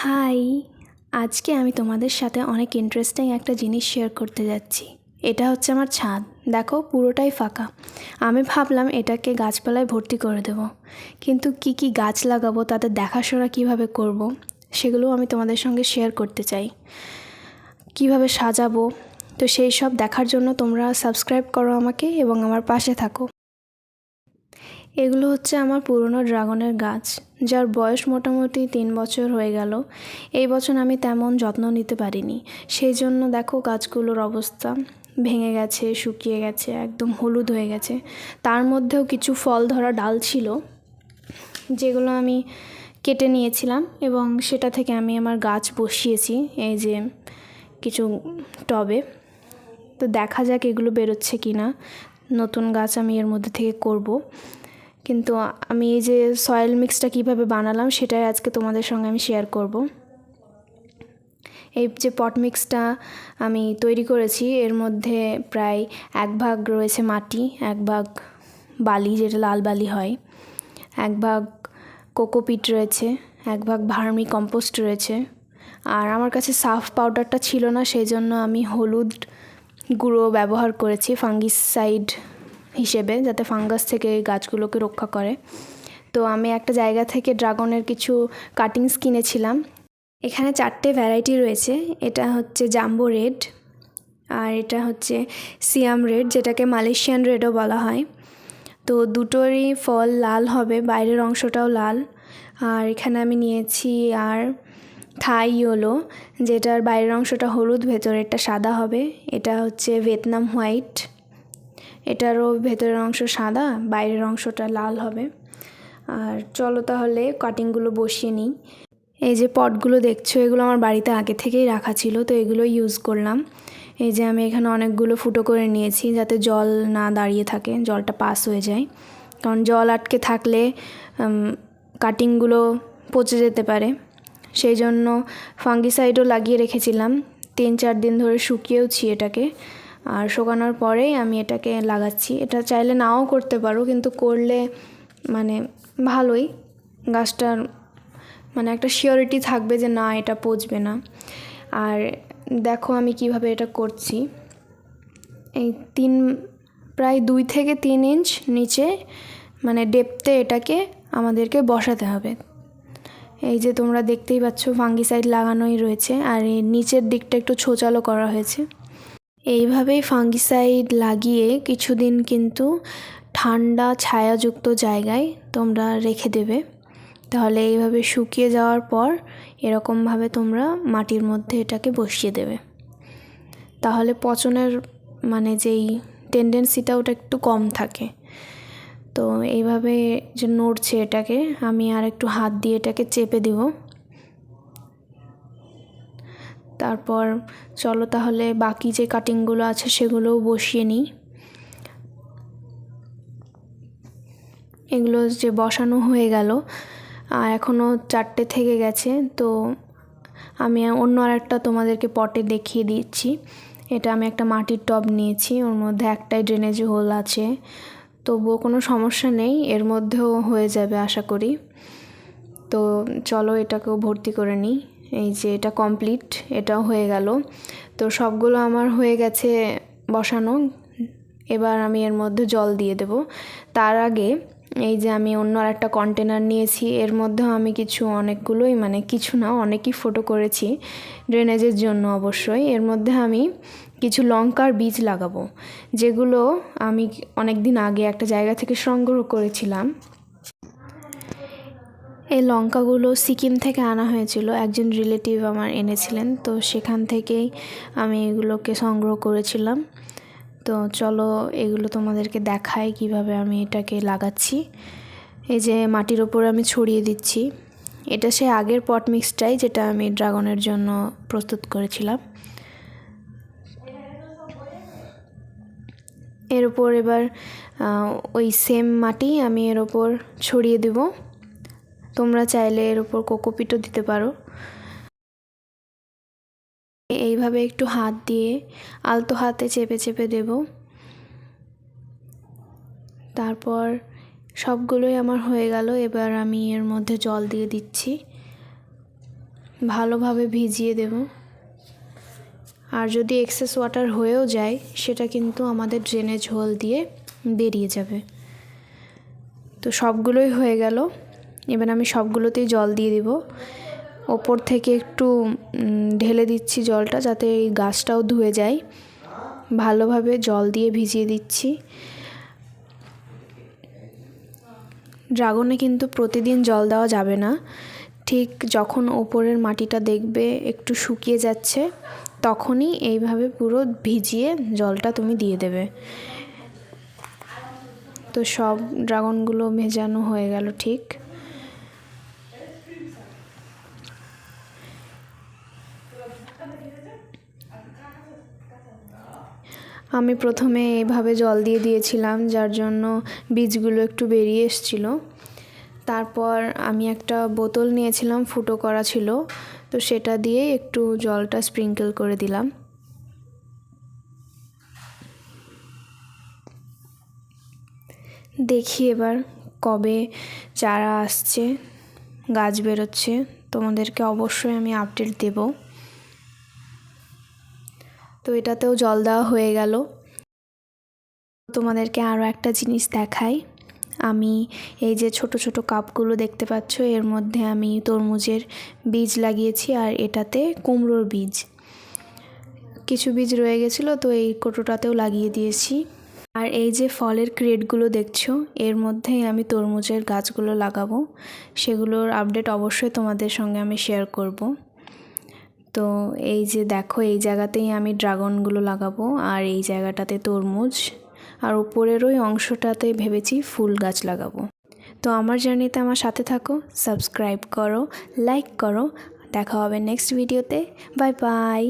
High, আজকে আমি তোমাদের সাথে অনেক ইন্টারেস্টিং একটা জিনিস শেয়ার করতে যাচ্ছি। এটা হচ্ছে আমার ছাদ। দেখো পুরোটাই ফাঁকা। আমি ভাবলাম এটাকে গাছপালায় ভর্তি করে দেব, কিন্তু কি কি গাছ লাগাবো, তাদের দেখাশোনা কিভাবে করব, সেগুলোও আমি তোমাদের সঙ্গে শেয়ার করতে চাই। কিভাবে সাজাবো, তো সেই সব দেখার জন্য তোমরা সাবস্ক্রাইব করো আমাকে এবং আমার পাশে থাকো। এগুলো হচ্ছে আমার পুরনো ড্রাগনের গাছ, যার বয়স মোটামুটি 3 বছর হয়ে গেল। এই বছর আমি তেমন যত্ন নিতে পারিনি, সেই জন্য দেখো গাছগুলোর অবস্থা ভেঙে গেছে, শুকিয়ে গেছে, একদম হলুদ হয়ে গেছে। তার মধ্যেও কিছু ফল ধরা ডাল ছিল, যেগুলো আমি কেটে নিয়েছিলাম এবং সেটা থেকে আমি আমার গাছ বসিয়েছি এই যে কিছু টবে। তো দেখা যাক এগুলো বেরোচ্ছে কি না, নতুন গাছ আমি এর মধ্যে থেকে করব। কিন্তু আমি এই যে সয়েল মিক্সটা কীভাবে বানালাম সেটাই আজকে তোমাদের সঙ্গে আমি শেয়ার করব। এই যে পট মিক্সটা আমি তৈরি করেছি, এর মধ্যে প্রায় 1 ভাগ রয়েছে মাটি, 1 ভাগ বালি যেটা লাল বালি হয়, 1 ভাগ কোকোপিট রয়েছে, 1 ভাগ ভার্মি কম্পোস্ট রয়েছে। আর আমার কাছে সার্ফ পাউডারটা ছিল না, সেই জন্য আমি হলুদ গুঁড়ো ব্যবহার করেছি ফাঙ্গিসাইড হিসেবে, যাতে ফাঙ্গাস থেকে গাছগুলোকে রক্ষা করে। তো আমি একটা জায়গা থেকে ড্রাগনের কিছু কাটিংস কিনেছিলাম। এখানে 4টে ভ্যারাইটি রয়েছে। এটা হচ্ছে জাম্বো রেড, আর এটা হচ্ছে সিয়াম রেড, যেটাকে মালয়েশিয়ান রেডও বলা হয়। তো দুটোরই ফল লাল হবে, বাইরের অংশটাও লাল। আর এখানে আমি নিয়েছি আর থাই ইয়েলো, যেটার বাইরের অংশটা হলুদ, ভেতরেরটা সাদা হবে। এটা হচ্ছে ভিয়েতনাম হোয়াইট, এটারও ভেতরের অংশ সাদা, বাইরের অংশটা লাল হবে। আর চলো তাহলে কাটিংগুলো বসিয়ে নিই। এই যে পটগুলো দেখছো, এগুলো আমার বাড়িতে আগে থেকেই রাখা ছিল, তো এগুলো ইউজ করলাম। এই যে আমি এখানে অনেকগুলো ফুটো করে নিয়েছি, যাতে জল না দাঁড়িয়ে থাকে, জলটা পাস হয়ে যায়। কারণ জল আটকে থাকলে কাটিংগুলো পচে যেতে পারে, সেই জন্য ফাঙ্গিসাইডও লাগিয়ে রেখেছিলাম। 3-4 দিন ধরে শুকিয়েওছি এটাকে, আর শুকানোর পরেই আমি এটাকে লাগাচ্ছি। এটা চাইলে নাও করতে পারো, কিন্তু করলে মানে ভালোই, গাছটার মানে একটা সিওরিটি থাকবে যে না, এটা পচবে না। আর দেখো আমি কিভাবে এটা করছি। এই প্রায় 2 থেকে 3 ইঞ্চ নিচে মানে ডেপথে এটাকে আমাদেরকে বসাতে হবে। এই যে তোমরা দেখতেই পাচ্ছ ফাঙ্গিসাইড লাগানোই রয়েছে, আর এই নিচের দিকটা একটু ছোচালো করা হয়েছে। এইভাবেই ফাঙ্গিসাইড লাগিয়ে কিছুদিন কিন্তু ঠান্ডা ছায়াযুক্ত জায়গায় তোমরা রেখে দেবে। তাহলে এইভাবে শুকিয়ে যাওয়ার পর এরকমভাবে তোমরা মাটির মধ্যে এটাকে বসিয়ে দেবে। তাহলে পচনের মানে যেই টেন্ডেন্সিটা ওটা একটু কম থাকে। তো এইভাবে যে নড়ছে এটাকে আমি আর একটু হাত দিয়ে এটাকে চেপে দেব। তারপর চলো তাহলে বাকি যে কাটিংগুলো আছে সেগুলোও বসিয়ে নিই। এগুলো যে বসানো হয়ে গেল, আর এখনও 4টে থেকে গেছে। তো আমি অন্য আরেকটা তোমাদেরকে পটে দেখিয়ে দিচ্ছি। এটা আমি একটা মাটির টব নিয়েছি, ওর মধ্যে একটাই ড্রেনেজ হোল আছে, তবুও কোনো সমস্যা নেই, এর মধ্যেও হয়ে যাবে আশা করি। তো চলো এটাকেও ভর্তি করে নিই। এই যে এটা কমপ্লিট, এটাও হয়ে গেল। তো সবগুলো আমার হয়ে গেছে বসানো। এবার আমি এর মধ্যে জল দিয়ে দেব। তার আগে এই যে আমি অন্য আরেকটা কন্টেনার নিয়েছি, এর মধ্যেও আমি অনেকগুলোই মানে কিছু না, অনেকই ফটো করেছি ড্রেনেজের জন্য অবশ্যই। এর মধ্যে আমি কিছু লঙ্কার বীজ লাগাবো, যেগুলো আমি অনেক দিন আগে একটা জায়গা থেকে সংগ্রহ করেছিলাম। এই লঙ্কাগুলো সিকিম থেকে আনা হয়েছিল, একজন রিলেটিভ আমার এনেছিলেন, তো সেখান থেকেই আমি এগুলোকে সংগ্রহ করেছিলাম। তো চলো এগুলো তোমাদেরকে দেখাই কিভাবে আমি এটাকে লাগাচ্ছি। এই যে মাটির ওপর আমি ছড়িয়ে দিচ্ছি। এটা সে আগের পট মিক্সটাই, যেটা আমি ড্রাগনের জন্য প্রস্তুত করেছিলাম। এর ওপর এবার ওই সেম মাটি আমি এর ওপর ছড়িয়ে দেব। তোমরা চাইলে এর ওপর কোকোপিটও দিতে পারো। এইভাবে একটু হাত দিয়ে আলতো হাতে চেপে চেপে দেব। তারপর সবগুলোই আমার হয়ে গেল। এবার আমি এর মধ্যে জল দিয়ে দিচ্ছি। ভালোভাবে ভিজিয়ে দেব। আর যদি এক্সেস ওয়াটার হয়েও যায় সেটা কিন্তু আমাদের ড্রেনেজ হোল দিয়ে বেরিয়ে যাবে। তো সবগুলোই হয়ে গেল। এবার আমি সবগুলোতেই জল দিয়ে দিব। ওপর থেকে একটু ঢেলে দিচ্ছি জলটা, যাতে এই গাছটাও ধুয়ে যায়। ভালোভাবে জল দিয়ে ভিজিয়ে দিচ্ছি। ড্রাগনে কিন্তু প্রতিদিন জল দেওয়া যাবে না। ঠিক যখন ওপরের মাটিটা দেখবে একটু শুকিয়ে যাচ্ছে, তখনই এইভাবে পুরো ভিজিয়ে জলটা তুমি দিয়ে দেবে। তো সব ড্রাগনগুলো ভেজানো হয়ে গেল ঠিক। আমি প্রথমে এইভাবে জল দিয়ে দিয়েছিলাম, যার জন্য বীজগুলো একটু বেরিয়ে এসেছিল। তারপর আমি একটা বোতল নিয়েছিলাম, ফুটো করা ছিল, তো সেটা দিয়ে একটু জলটা স্প্রিঙ্কেল করে দিলাম। দেখি এবার কবে চারা আসছে, গাছ বেরোচ্ছে, তোমাদেরকে অবশ্যই আমি আপডেট দেব। তো এটাতেও জল দেওয়া হয়ে গেল। তোমাদেরকে আরও একটা জিনিস দেখাই। আমি এই যে ছোট ছোট কাপগুলো দেখতে পাচ্ছ, এর মধ্যে আমি তরমুজের বীজ লাগিয়েছি, আর এটাতে কুমড়োর বীজ। কিছু বীজ রয়ে গেছিলো, তো এই কোটোটাতেও লাগিয়ে দিয়েছি। আর এই যে ফলের ক্রেটগুলো দেখছো, এর মধ্যেই আমি তরমুজের গাছগুলো লাগাবো। সেগুলোর আপডেট অবশ্যই তোমাদের সঙ্গে আমি শেয়ার করব। তো এই যে দেখো, এই জায়গাতেই আমি ড্রাগনগুলো লাগাবো, আর এই জায়গাটাতে তরমুজ, আর উপরের ওই অংশটাতে ভেবেছি ফুল গাছ লাগাবো। তো আমার জার্নিতে আমার সাথে থাকো, সাবস্ক্রাইব করো, লাইক করো। দেখা হবে নেক্সট ভিডিওতে। Bye bye.